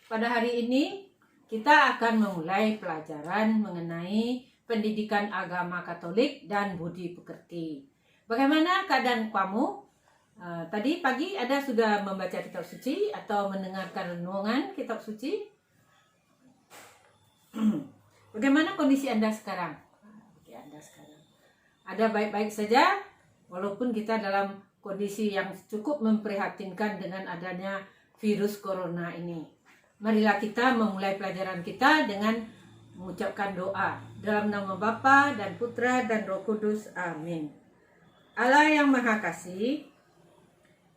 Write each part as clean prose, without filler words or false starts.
Pada hari ini kita akan memulai pelajaran mengenai pendidikan agama Katolik dan budi pekerti. Bagaimana keadaan kamu? Tadi pagi ada sudah membaca kitab suci atau mendengarkan renungan kitab suci? Bagaimana kondisi Anda sekarang? Ada baik-baik saja, walaupun kita dalam kondisi yang cukup memprihatinkan dengan adanya virus corona ini. Marilah kita memulai pelajaran kita dengan mengucapkan doa. Dalam nama Bapa dan Putra dan Roh Kudus. Amin. Allah yang Maha Kasih,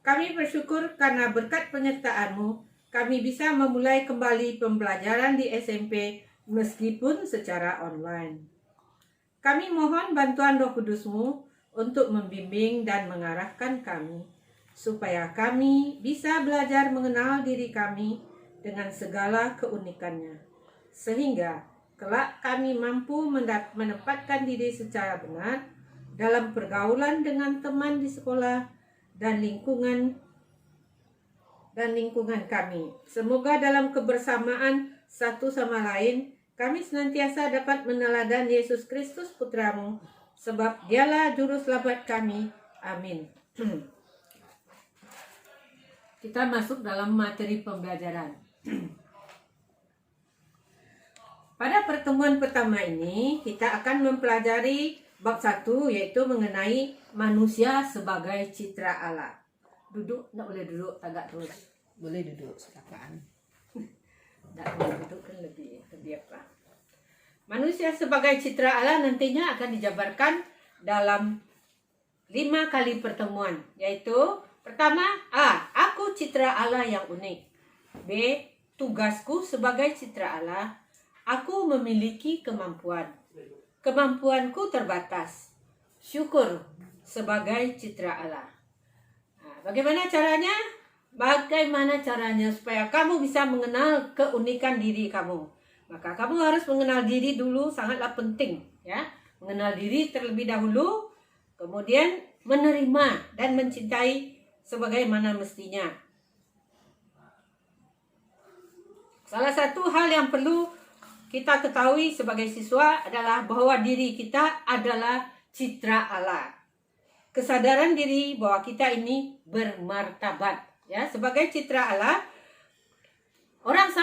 kami bersyukur karena berkat penyertaan-Mu, kami bisa memulai kembali pembelajaran di SMP meskipun secara online. Kami mohon bantuan Roh Kudus-Mu untuk membimbing dan mengarahkan kami, supaya kami bisa belajar mengenal diri kami dengan segala keunikannya, sehingga kelak kami mampu menempatkan diri secara benar dalam pergaulan dengan teman di sekolah dan lingkungan kami. Semoga dalam kebersamaan satu sama lain, kami senantiasa dapat meneladan Yesus Kristus Putra-Mu, sebab Dialah Juru Selamat kami. Amin. Kita masuk dalam materi pembelajaran. Pada pertemuan pertama ini, kita akan mempelajari bab 1, yaitu mengenai manusia sebagai citra Allah. Duduk, tak boleh duduk, tagak terus. Boleh duduk, silakan. Tak boleh duduk kan lebih apa. Manusia sebagai citra Allah nantinya akan dijabarkan dalam 5 kali pertemuan, yaitu pertama, A. Aku citra Allah yang unik. B. Tugasku sebagai citra Allah. Aku memiliki kemampuan. Kemampuanku terbatas. Syukur sebagai citra Allah. Bagaimana caranya? Bagaimana caranya supaya kamu bisa mengenal keunikan diri kamu? Maka kamu harus mengenal diri dulu, sangatlah penting, ya. Mengenal diri terlebih dahulu, kemudian menerima dan mencintai sebagaimana mestinya. Salah satu hal yang perlu kita ketahui sebagai siswa adalah bahwa diri kita adalah citra Allah. Kesadaran diri bahwa kita ini bermartabat, ya. Sebagai citra Allah, orang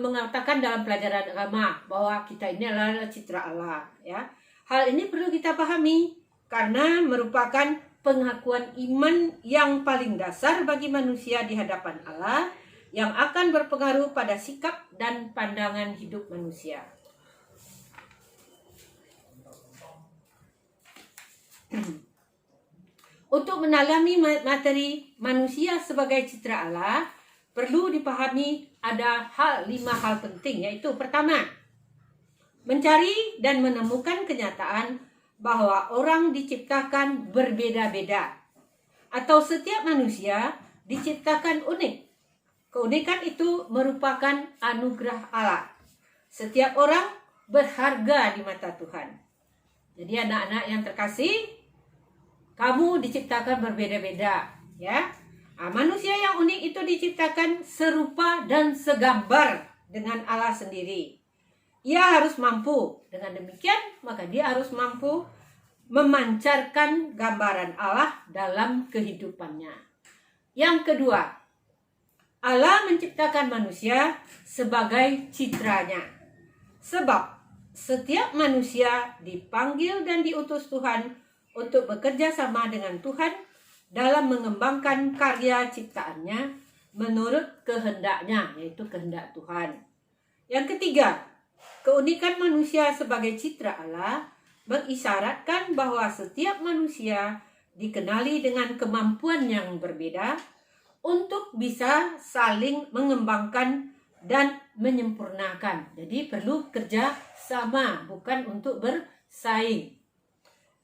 mengatakan dalam pelajaran agama bahwa kita ini adalah citra Allah, ya. Hal ini perlu kita pahami karena merupakan pengakuan iman yang paling dasar bagi manusia di hadapan Allah, yang akan berpengaruh pada sikap dan pandangan hidup manusia. Untuk mendalami materi manusia sebagai citra Allah, perlu dipahami ada 5 hal penting, yaitu pertama, mencari dan menemukan kenyataan bahwa orang diciptakan berbeda-beda, atau setiap manusia diciptakan unik. Keunikan itu merupakan anugerah Allah. Setiap orang berharga di mata Tuhan. Jadi anak-anak yang terkasih, kamu diciptakan berbeda-beda, ya. Manusia yang unik itu diciptakan serupa dan segambar dengan Allah sendiri. Ia harus mampu. Dengan demikian, maka dia harus mampu memancarkan gambaran Allah dalam kehidupannya. Yang kedua, Allah menciptakan manusia sebagai citranya. Sebab setiap manusia dipanggil dan diutus Tuhan untuk bekerja sama dengan Tuhan dalam mengembangkan karya ciptaannya menurut kehendaknya, yaitu kehendak Tuhan. Yang ketiga, keunikan manusia sebagai citra Allah mengisyaratkan bahwa setiap manusia dikenali dengan kemampuan yang berbeda untuk bisa saling mengembangkan dan menyempurnakan. Jadi perlu kerja sama, bukan untuk bersaing.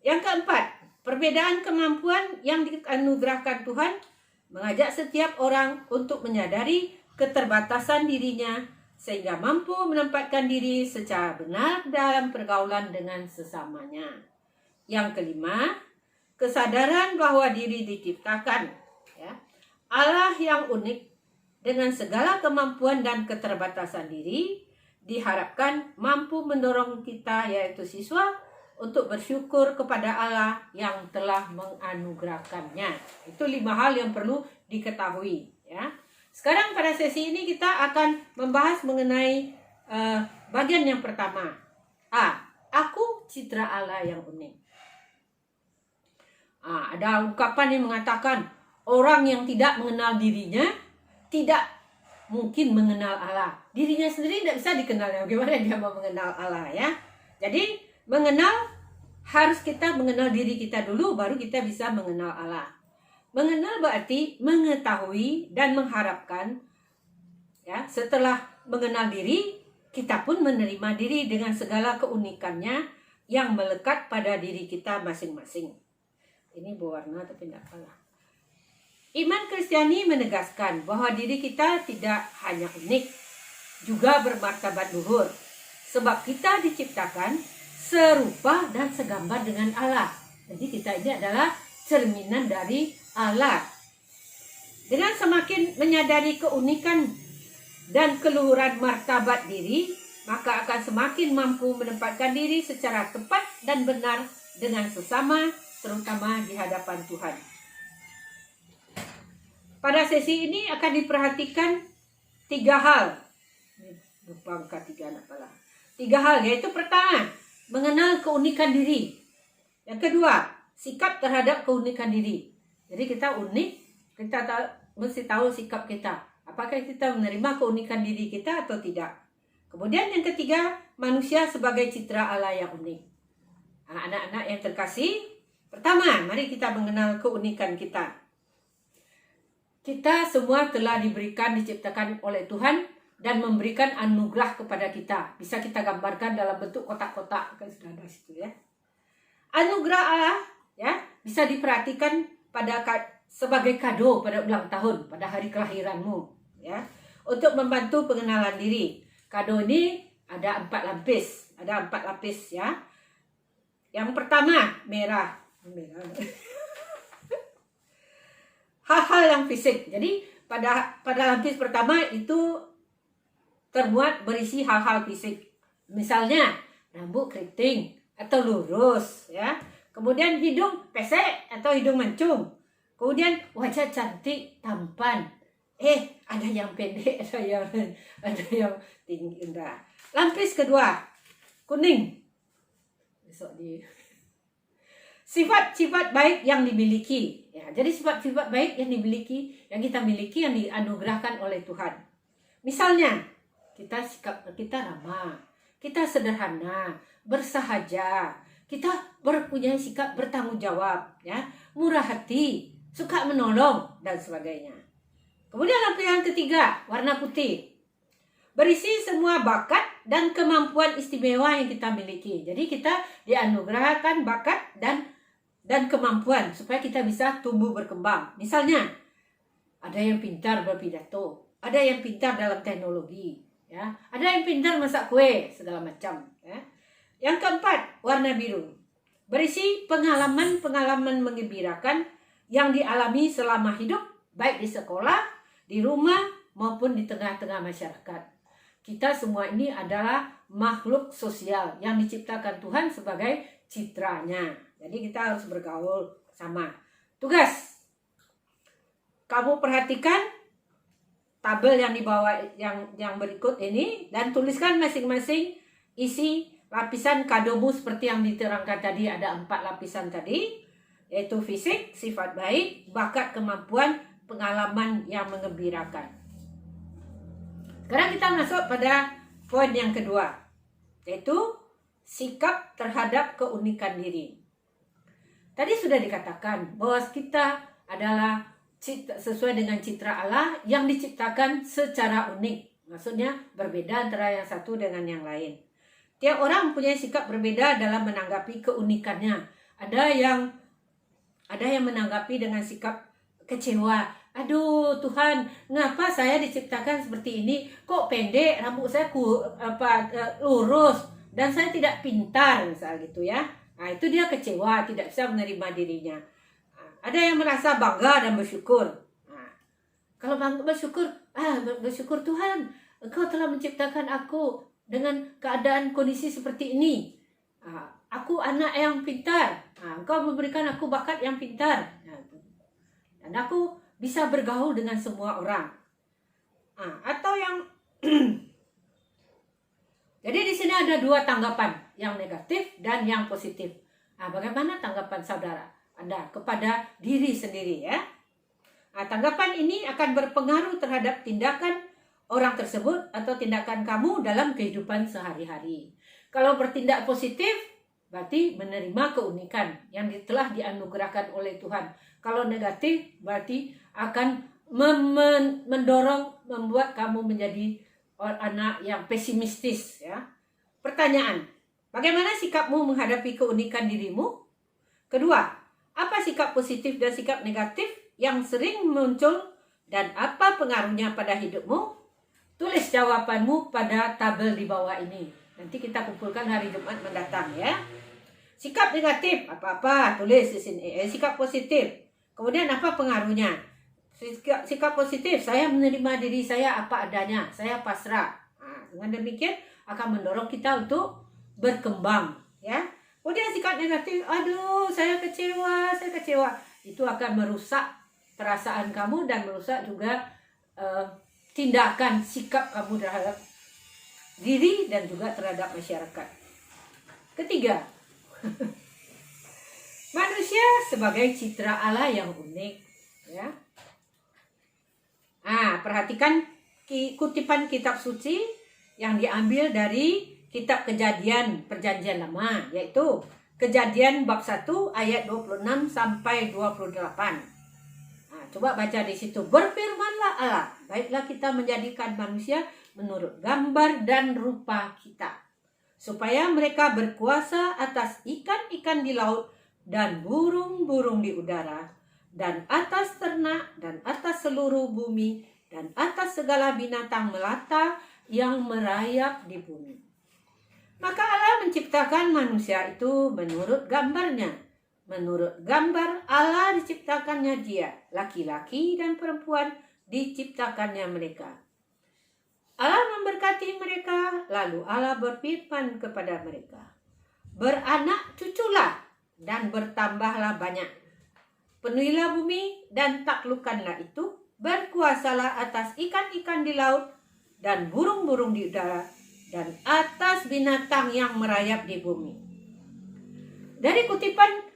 Yang keempat, perbedaan kemampuan yang dianugerahkan Tuhan mengajak setiap orang untuk menyadari keterbatasan dirinya sehingga mampu menempatkan diri secara benar dalam pergaulan dengan sesamanya. Yang kelima, kesadaran bahwa diri diciptakan, ya, Allah yang unik dengan segala kemampuan dan keterbatasan diri, diharapkan mampu mendorong kita, yaitu siswa, untuk bersyukur kepada Allah yang telah menganugerahkannya. Itu 5 hal yang perlu diketahui, ya. Sekarang pada sesi ini kita akan membahas mengenai bagian yang pertama. Aku citra Allah yang unik. Ada ungkapan yang mengatakan orang yang tidak mengenal dirinya tidak mungkin mengenal Allah. Dirinya sendiri tidak bisa dikenal. Bagaimana dia mau mengenal Allah, ya? Jadi harus kita mengenal diri kita dulu, baru kita bisa mengenal Allah. Mengenal berarti mengetahui dan mengharapkan, ya. Setelah mengenal diri, kita pun menerima diri dengan segala keunikannya yang melekat pada diri kita masing-masing. Ini berwarna tapi tidak kalah. Iman Kristiani menegaskan bahwa diri kita tidak hanya unik, juga bermartabat luhur. Sebab kita diciptakan serupa dan segambar dengan Allah. Jadi kita ini adalah cerminan dari Allah. Dengan semakin menyadari keunikan dan keluhuran martabat diri, maka akan semakin mampu menempatkan diri secara tepat dan benar dengan sesama, terutama di hadapan Tuhan. Pada sesi ini akan diperhatikan 3 hal. Lupa angka 3 apalah. 3 hal, yaitu pertama, mengenal keunikan diri. Yang kedua, sikap terhadap keunikan diri. Jadi kita unik, kita mesti tahu sikap kita. Apakah kita menerima keunikan diri kita atau tidak. Kemudian yang ketiga, manusia sebagai citra Allah yang unik. Anak-anak yang terkasih, pertama, mari kita mengenal keunikan kita. Kita semua telah diciptakan oleh Tuhan dan memberikan anugerah kepada kita. Bisa kita gambarkan dalam bentuk kotak-kotak, kan sudah ada situ, ya. Anugerah Allah, ya, bisa diperhatikan sebagai kado pada ulang tahun, pada hari kelahiranmu, ya, untuk membantu pengenalan diri. Kado ini ada 4 lapis, ya. Yang pertama, merah. Hal-hal yang fisik. Jadi pada lapis pertama itu berisi hal-hal fisik. Misalnya rambut keriting atau lurus, ya. Kemudian hidung pesek atau hidung mancung. Kemudian wajah cantik, tampan. Ada yang pendek, ada yang tinggi, indah. Lapis kedua, kuning. Sifat-sifat baik yang dimiliki. Ya, jadi sifat-sifat baik yang kita miliki, yang dianugerahkan oleh Tuhan. Misalnya, kita ramah, kita sederhana, bersahaja, kita mempunyai sikap bertanggung jawab, ya, murah hati, suka menolong, dan sebagainya. Kemudian lapis yang ketiga, warna putih. Berisi semua bakat dan kemampuan istimewa yang kita miliki. Jadi kita dianugerahkan bakat dan kemampuan supaya kita bisa tumbuh berkembang. Misalnya, ada yang pintar berpidato, ada yang pintar dalam teknologi, ya, ada yang pintar masak kue, segala macam, ya. Yang keempat, warna biru. Berisi pengalaman menggembirakan yang dialami selama hidup, baik di sekolah, di rumah, maupun di tengah-tengah masyarakat. Kita semua ini adalah makhluk sosial yang diciptakan Tuhan sebagai citranya. Jadi kita harus bergaul sama. Tugas, kamu perhatikan tabel yang di bawah yang berikut ini dan tuliskan masing-masing isi lapisan kadomu seperti yang diterangkan tadi. Ada 4 lapisan tadi, yaitu fisik, sifat baik, bakat, kemampuan, pengalaman yang mengembirakan. Sekarang kita masuk pada poin yang kedua, yaitu sikap terhadap keunikan diri. Tadi sudah dikatakan bahwa kita adalah sesuai dengan citra Allah yang diciptakan secara unik. Maksudnya berbeda antara yang satu dengan yang lain. Tiap orang mempunyai sikap berbeda dalam menanggapi keunikannya. Ada yang menanggapi dengan sikap kecewa. Aduh Tuhan, kenapa saya diciptakan seperti ini? Kok pendek, rambut saya lurus, dan saya tidak pintar, misal gitu, ya. Nah, itu dia kecewa, tidak bisa menerima dirinya. Ada yang merasa bangga dan bersyukur. Nah, kalau bangga bersyukur, bersyukur Tuhan, Engkau telah menciptakan aku dengan keadaan kondisi seperti ini. Aku anak yang pintar. Engkau memberikan aku bakat yang pintar. Dan aku bisa bergaul dengan semua orang. Atau yang jadi di sini ada dua tanggapan, yang negatif dan yang positif. Bagaimana tanggapan saudara Anda kepada diri sendiri ya? Tanggapan ini akan berpengaruh terhadap tindakan orang tersebut atau tindakan kamu dalam kehidupan sehari-hari. Kalau bertindak positif, berarti menerima keunikan yang telah dianugerahkan oleh Tuhan. Kalau negatif, berarti akan mendorong, membuat kamu menjadi anak yang pesimistis ya. Pertanyaan, bagaimana sikapmu menghadapi keunikan dirimu? Kedua, apa sikap positif dan sikap negatif yang sering muncul dan apa pengaruhnya pada hidupmu? Tulis jawabanmu pada tabel di bawah ini. Nanti kita kumpulkan hari Jumat mendatang ya. Sikap negatif apa-apa tulis di sini. Sikap positif. Kemudian apa pengaruhnya? Sikap positif, saya menerima diri saya apa adanya, saya pasrah. Dengan demikian akan mendorong kita untuk berkembang ya. Kemudian sikap negatif, aduh saya kecewa. Itu akan merusak perasaan kamu dan merusak juga tindakan sikap kamu terhadap diri dan juga terhadap masyarakat. Ketiga, manusia sebagai citra Allah yang unik ya. Perhatikan kutipan kitab suci yang diambil dari kitab Kejadian Perjanjian Lama, yaitu Kejadian bab 1 ayat 26 sampai 28. Coba baca di situ. Berfirmanlah Allah, baiklah kita menjadikan manusia menurut gambar dan rupa kita, supaya mereka berkuasa atas ikan-ikan di laut dan burung-burung di udara, dan atas ternak, dan atas seluruh bumi, dan atas segala binatang melata yang merayap di bumi. Maka Allah menciptakan manusia itu menurut gambarnya. Menurut gambar Allah diciptakannya dia, laki-laki dan perempuan diciptakannya mereka. Allah memberkati mereka, lalu Allah berfirman kepada mereka, beranak cuculah dan bertambahlah banyak. Penuhilah bumi dan taklukkanlah itu, berkuasalah atas ikan-ikan di laut dan burung-burung di udara dan atas binatang yang merayap di bumi. Dari kutipan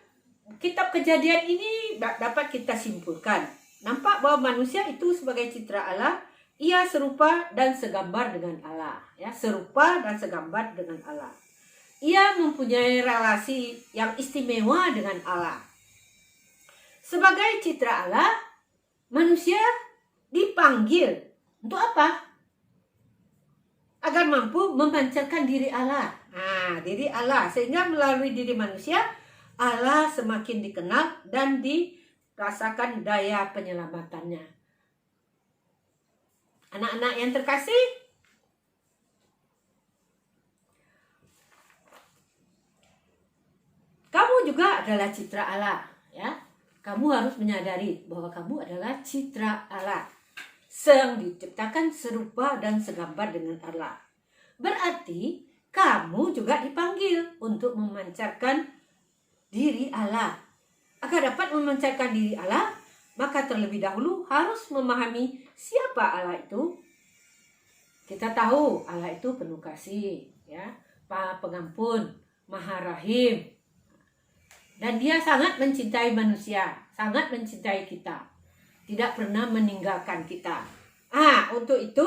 kitab Kejadian ini dapat kita simpulkan, nampak bahwa manusia itu sebagai citra Allah, ia serupa dan segambar dengan Allah, ya, serupa dan segambar dengan Allah. Ia mempunyai relasi yang istimewa dengan Allah. Sebagai citra Allah, manusia dipanggil untuk apa? Agar mampu memancarkan diri Allah. Diri Allah. Sehingga melalui diri manusia, Allah semakin dikenal dan dirasakan daya penyelamatannya. Anak-anak yang terkasih, kamu juga adalah citra Allah, ya. Kamu harus menyadari bahwa kamu adalah citra Allah, yang diciptakan serupa dan segambar dengan Allah. Berarti kamu juga dipanggil untuk memancarkan diri Allah. Agar dapat memancarkan diri Allah, maka terlebih dahulu harus memahami siapa Allah itu. Kita tahu Allah itu penuh kasih, ya, pengampun, maha rahim. Dan dia sangat mencintai manusia, sangat mencintai kita. Tidak pernah meninggalkan kita. Untuk itu,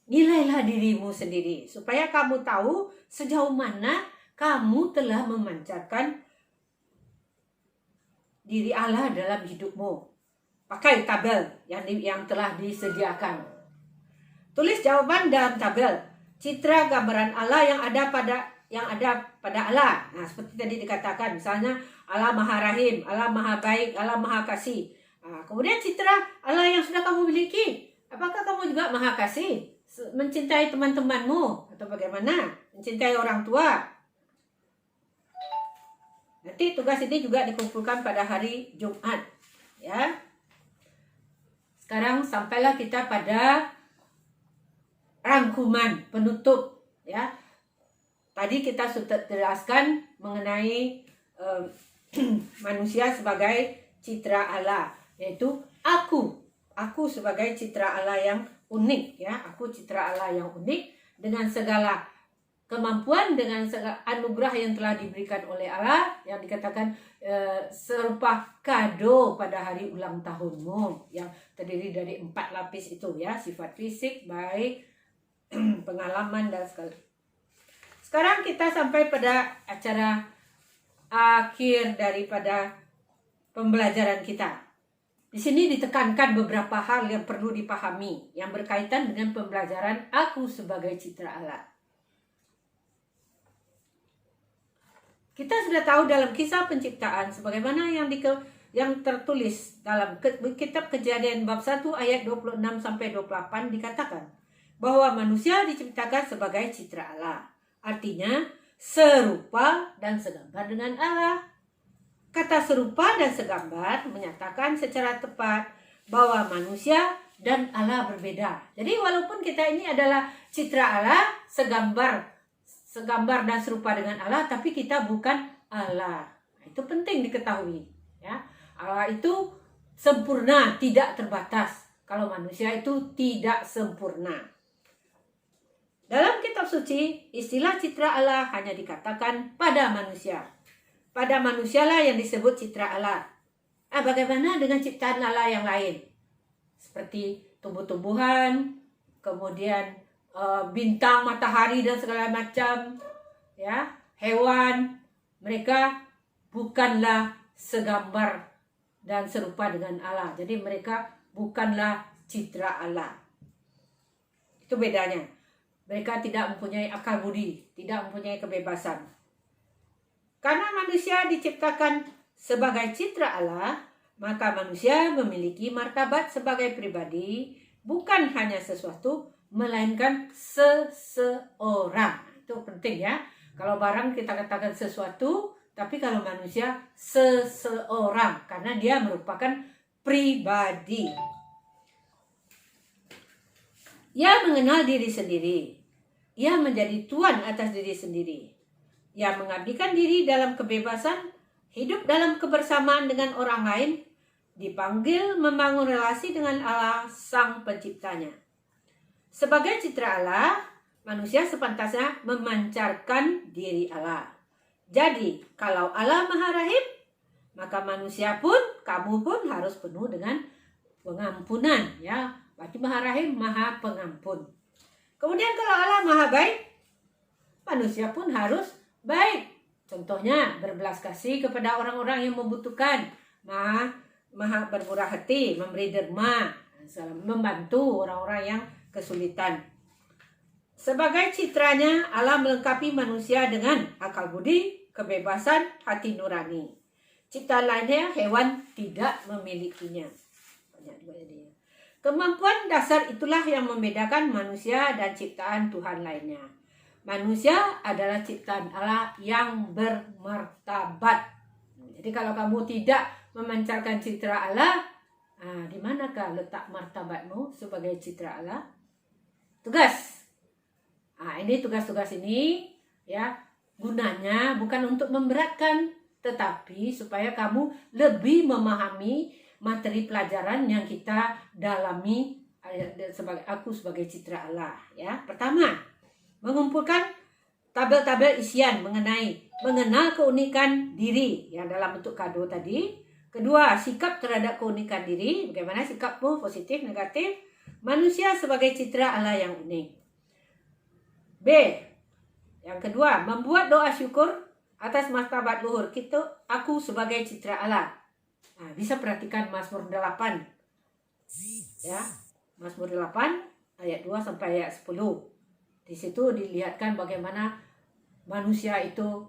nilailah dirimu sendiri. Supaya kamu tahu sejauh mana kamu telah memancarkan diri Allah dalam hidupmu. Pakai tabel yang telah disediakan. Tulis jawaban dalam tabel. Citra gambaran Allah yang ada pada Allah. Seperti tadi dikatakan, misalnya Allah Maha Rahim, Allah Maha Baik, Allah Maha Kasih. Kemudian citra Allah yang sudah kamu miliki. Apakah kamu juga Maha Kasih? Mencintai teman-temanmu atau bagaimana? Mencintai orang tua. Nanti tugas ini juga dikumpulkan pada hari Jumat, ya. Sekarang sampailah kita pada rangkuman penutup ya. Tadi kita sudah jelaskan mengenai manusia sebagai citra Allah, yaitu aku sebagai citra Allah yang unik ya. Aku citra Allah yang unik dengan segala kemampuan, dengan segala anugerah yang telah diberikan oleh Allah, yang dikatakan serupa kado pada hari ulang tahunmu, yang terdiri dari 4 lapis itu ya, sifat fisik, baik, pengalaman dan segala. Sekarang kita sampai pada acara akhir daripada pembelajaran kita. Di sini ditekankan beberapa hal yang perlu dipahami yang berkaitan dengan pembelajaran aku sebagai citra Allah. Kita sudah tahu dalam kisah penciptaan sebagaimana yang tertulis dalam kitab Kejadian bab 1 ayat 26 sampai 28 dikatakan bahwa manusia diciptakan sebagai citra Allah. Artinya serupa dan segambar dengan Allah. Kata serupa dan segambar menyatakan secara tepat bahwa manusia dan Allah berbeda. Jadi walaupun kita ini adalah citra Allah, segambar dan serupa dengan Allah, tapi kita bukan Allah. Itu penting diketahui ya. Allah itu sempurna, tidak terbatas. Kalau manusia itu tidak sempurna. Dalam kitab suci, istilah citra Allah hanya dikatakan pada manusia. Pada manusialah yang disebut citra Allah. Bagaimana dengan ciptaan Allah yang lain? Seperti tumbuh-tumbuhan, kemudian bintang, matahari dan segala macam, ya, hewan. Mereka bukanlah segambar dan serupa dengan Allah. Jadi mereka bukanlah citra Allah. Itu bedanya. Mereka tidak mempunyai akal budi, tidak mempunyai kebebasan. Karena manusia diciptakan sebagai citra Allah, maka manusia memiliki martabat sebagai pribadi, bukan hanya sesuatu, melainkan seseorang. Itu penting ya. Kalau barang kita katakan sesuatu, tapi kalau manusia seseorang, karena dia merupakan pribadi. Ia mengenal diri sendiri. Ia menjadi tuan atas diri sendiri. Ia mengabdikan diri dalam kebebasan, hidup dalam kebersamaan dengan orang lain, dipanggil membangun relasi dengan Allah, Sang Penciptanya. Sebagai citra Allah, manusia sepantasnya memancarkan diri Allah. Jadi, kalau Allah Maha Rahim, maka manusia pun, kamu pun harus penuh dengan pengampunan, ya. Berarti Maha Rahim, Maha Pengampun. Kemudian kalau Allah Maha Baik, manusia pun harus baik. Contohnya berbelas kasih kepada orang-orang yang membutuhkan, Maha bermurah hati, memberi derma, membantu orang-orang yang kesulitan. Sebagai citranya, Allah melengkapi manusia dengan akal budi, kebebasan, hati nurani. Ciptaan lainnya, hewan tidak memilikinya. Banyak juga dia. Kemampuan dasar itulah yang membedakan manusia dan ciptaan Tuhan lainnya. Manusia adalah ciptaan Allah yang bermartabat. Jadi kalau kamu tidak memancarkan citra Allah, di manakah letak martabatmu sebagai citra Allah? Tugas. Ini tugas-tugas ini ya, gunanya bukan untuk memberatkan, tetapi supaya kamu lebih memahami materi pelajaran yang kita dalami sebagai citra Allah ya. Pertama, mengumpulkan tabel-tabel isian mengenal keunikan diri yang dalam bentuk kado tadi. Kedua, sikap terhadap keunikan diri, bagaimana sikapmu, positif, negatif. Manusia sebagai citra Allah yang unik. B, yang kedua, membuat doa syukur atas martabat luhur kita, aku sebagai citra Allah. Bisa perhatikan Mazmur 8. Ya, Mazmur 8 ayat 2 sampai ayat 10. Di situ dilihatkan bagaimana manusia itu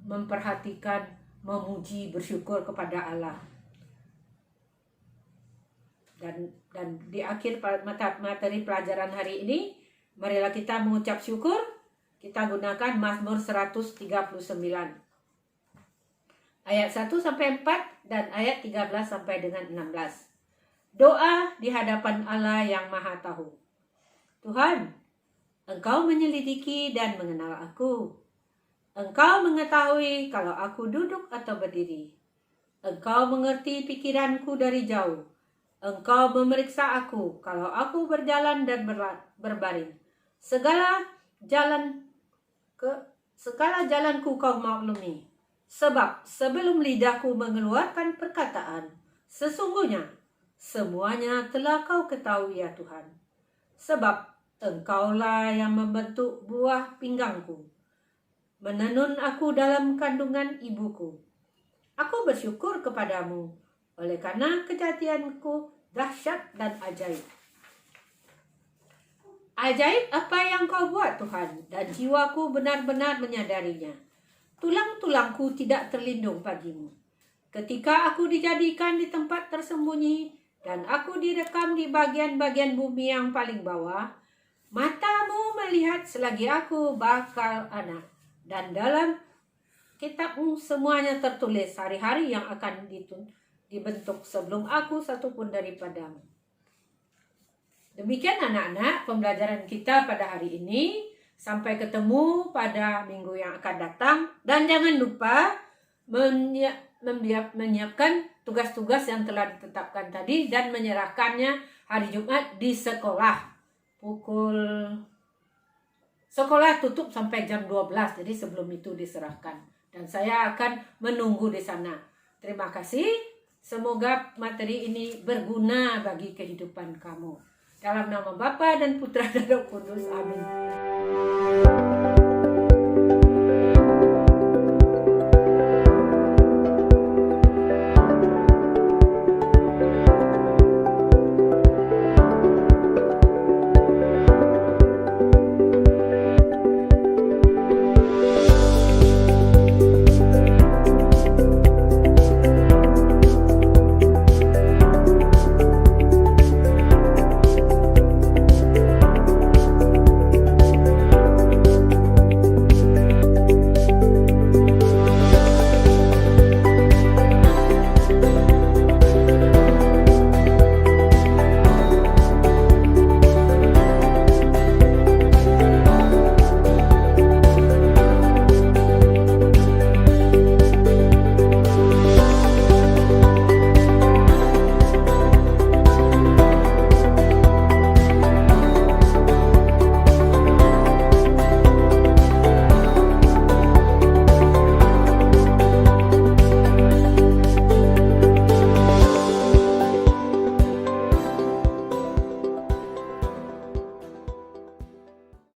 memperhatikan, memuji, bersyukur kepada Allah. Dan di akhir materi pelajaran hari ini, marilah kita mengucap syukur. Kita gunakan Mazmur 139. Ayat 1 sampai 4 dan ayat 13 sampai dengan 16. Doa di hadapan Allah yang Maha Tahu. Tuhan, Engkau menyelidiki dan mengenal aku. Engkau mengetahui kalau aku duduk atau berdiri. Engkau mengerti pikiranku dari jauh. Engkau memeriksa aku kalau aku berjalan dan berbaring. Segala jalanku kau maklumi. Sebab sebelum lidahku mengeluarkan perkataan, sesungguhnya semuanya telah kau ketahui ya Tuhan. Sebab Engkaulah yang membentuk buah pinggangku, menenun aku dalam kandungan ibuku. Aku bersyukur kepadamu, oleh karena kejatianku dahsyat dan ajaib. Ajaib apa yang kau buat Tuhan, dan jiwaku benar-benar menyadarinya. Tulang-tulangku tidak terlindung bagimu. Ketika aku dijadikan di tempat tersembunyi, dan aku direkam di bagian-bagian bumi yang paling bawah, matamu melihat selagi aku bakal anak, dan dalam kitabmu semuanya tertulis hari-hari yang akan dibentuk sebelum aku satupun daripadamu. Demikian anak-anak pembelajaran kita pada hari ini. Sampai ketemu pada minggu yang akan datang. Dan jangan lupa menyiapkan tugas-tugas yang telah ditetapkan tadi dan menyerahkannya hari Jumat di sekolah. Sekolah tutup sampai jam 12, jadi sebelum itu diserahkan. Dan saya akan menunggu di sana. Terima kasih. Semoga materi ini berguna bagi kehidupan kamu. Dalam nama Bapa dan Putra dan Roh Kudus. Amin.